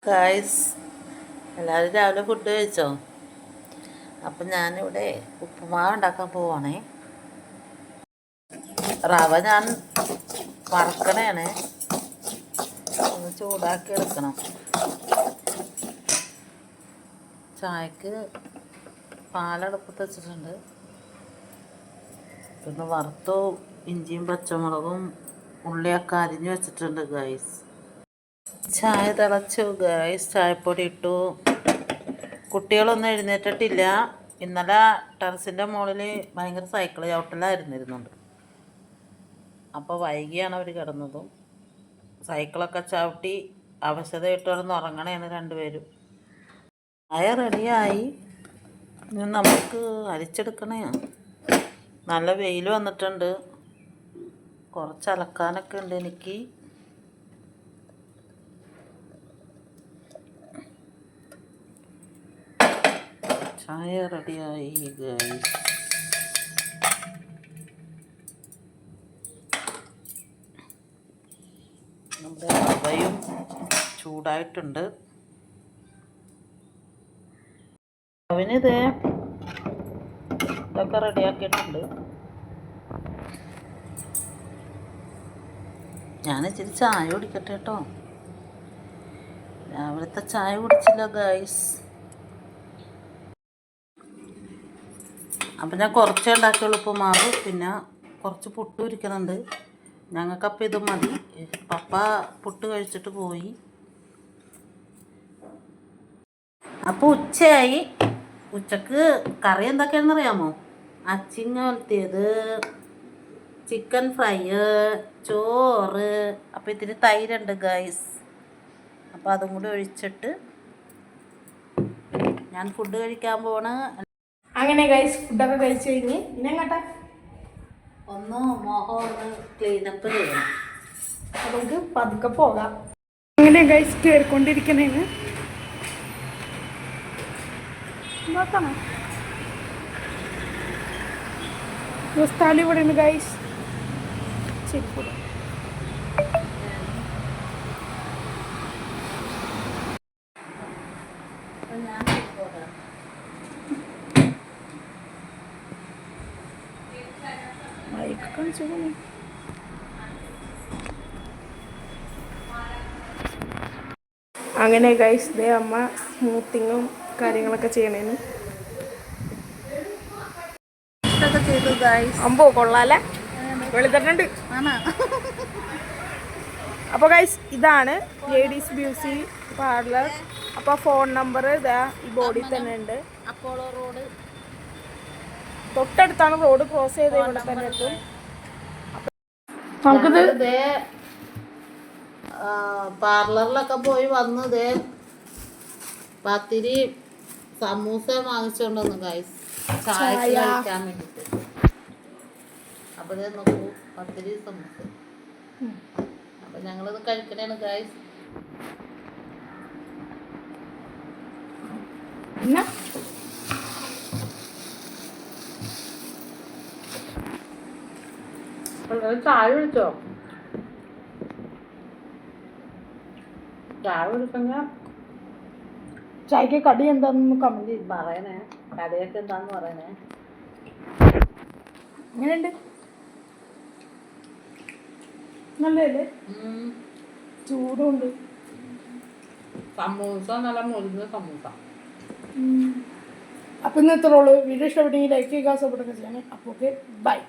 Guys, എല്ലാവരും രാവിലെ food കഴിച്ചോ? അപ്പം ഞാനിവിടെ ഉപ്പുമാവ് ഉണ്ടാക്കാൻ പോവാണേ. റവ ഞാൻ വറക്കണേണ്, ഒന്ന് ചൂടാക്കി എടുക്കണം. ചായക്ക് പാലടുപ്പത്ത് വെച്ചിട്ടുണ്ട്. പിന്നെ വറുത്തു ഇഞ്ചിയും പച്ചമുളകും ഉള്ളിയൊക്കെ അരിഞ്ഞു വെച്ചിട്ടുണ്ട് ഗായ്സ്. ചായ തിളച്ചു ഗായ്സ്, ചായപ്പൊടി ഇട്ടു. കുട്ടികളൊന്നും എഴുന്നേറ്റിട്ടില്ല. ഇന്നലെ ടെറസിൻ്റെ മുകളിൽ ഭയങ്കര സൈക്കിൾ ചവിട്ടലായിരുന്നിരുന്നുണ്ട്. അപ്പോൾ വൈകിയാണ് അവർ കിടന്നതും. സൈക്കിളൊക്കെ ചവിട്ടി അവശതയിട്ട് കിടന്ന് ഉറങ്ങണേന്ന് രണ്ടുപേരും. ചായ റെഡിയായി. ഇനി നമുക്ക് അരിച്ചെടുക്കണേ. നല്ല വെയിൽ വന്നിട്ടുണ്ട്. കുറച്ച് അലക്കാനൊക്കെ ഉണ്ട് എനിക്ക്. ചായ റെഡിയായി ഗൈസ്. നമ്മുടെ റവയും ചൂടായിട്ടുണ്ട്. അവനിത് ഇതൊക്കെ റെഡിയാക്കിയിട്ടുണ്ട്. ഞാനിച്ചിരി ചായ കുടിക്കട്ടെ കേട്ടോ. രാവിലത്തെ ചായ കുടിച്ചില്ല ഗൈസ്. അപ്പം ഞാൻ കുറച്ചേ ഉണ്ടാക്കിയുള്ളൂ ഉപ്പുമാവ്. പിന്നെ കുറച്ച് പുട്ട് ഇരിക്കുന്നുണ്ട്. ഞങ്ങൾക്കപ്പം ഇത് മതി. പപ്പ പുട്ട് കഴിച്ചിട്ട് പോയി. അപ്പോൾ ഉച്ചയായി. ഉച്ചക്ക് കറി എന്തൊക്കെയാണെന്ന് അറിയാമോ? അച്ചിങ്ങ വലത്തിയത്, ചിക്കൻ ഫ്രൈ, ചോറ്. അപ്പോൾ ഇത്തിരി തൈരുണ്ട് ഗൈസ്. അപ്പോൾ അതും കൂടി ഒഴിച്ചിട്ട് ഞാൻ ഫുഡ് കഴിക്കാൻ പോണ്. അങ്ങനെ ഗൈസ്, ഫുഡൊക്കെ കഴിച്ചു കഴിഞ്ഞ് പിന്നെ എങ്ങോട്ടാ? ഒന്ന് മുഖം ഒന്ന് ക്ലീനപ്പ് ചെയ്യണം. നമുക്ക് പതുക്കെ പോകാം. അങ്ങനെ ഗൈസ് കയറിക്കൊണ്ടിരിക്കണേന്ന് നോക്കണം. സ്ഥലം ഇവിടെ ഉണ്ട് ഗൈസ്. ശരി, അങ്ങനെ ഗൈസ് ദേ അമ്മ സ്മൂത്തിങ്ങും കാര്യങ്ങളൊക്കെ ചെയ്യണേന്ന്. അമ്പോ കൊള്ളാല്ലേ, വെളുത്തിട്ടുണ്ട്. അപ്പോൾ ഗൈസ് ഇതാണ് ലേഡീസ് ബ്യൂട്ടി പാർലർ. അപ്പോൾ ഫോൺ നമ്പർ ഇതാ ഈ ബോർഡിൽ തന്നെ ഉണ്ട്. അപ്പോളോ റോഡ് തൊട്ടടുത്താണ്. റോഡ് ക്രോസ് ചെയ്ത് ഇവിടെ തന്നെ എത്തും. നമുക്കിത് പാർലറിലൊക്കെ പോയി വന്നത് പത്തിരി സമൂസ വാങ്ങിച്ചുകൊണ്ട് വന്നു ഗൈസ്, ചായ കഴിക്കാൻ വേണ്ടിയിട്ട്. അപ്പോൾ ഇത് നോക്കൂ, പത്തിരി സമൂസ. അപ്പം ഞങ്ങളിത് കഴിക്കണേണ് ഗൈസ്. ചായ കുടിച്ചോ? ചായ കുടിക്കണ്ട. ചായക്ക് കടി എന്താന്ന് കമന്റ് പറയണേ. കടിയൊക്കെ എന്താന്ന് പറയണേ. എങ്ങനെയുണ്ട്? നല്ലതല്ലേ? ചൂടുണ്ട്. സമൂസ നല്ല മുരിഞ്ഞ സമൂസ. അപ്പം ഇന്നത്തെ റോള് വീഡിയോ ഇഷ്ടപ്പെട്ടെങ്കിൽ ലൈക്ക് ചെയ്യുക, സപ്പോർട്ടൊക്കെ ചെയ്യണേ. അപ്പോൾ ഓക്കെ, ബൈ.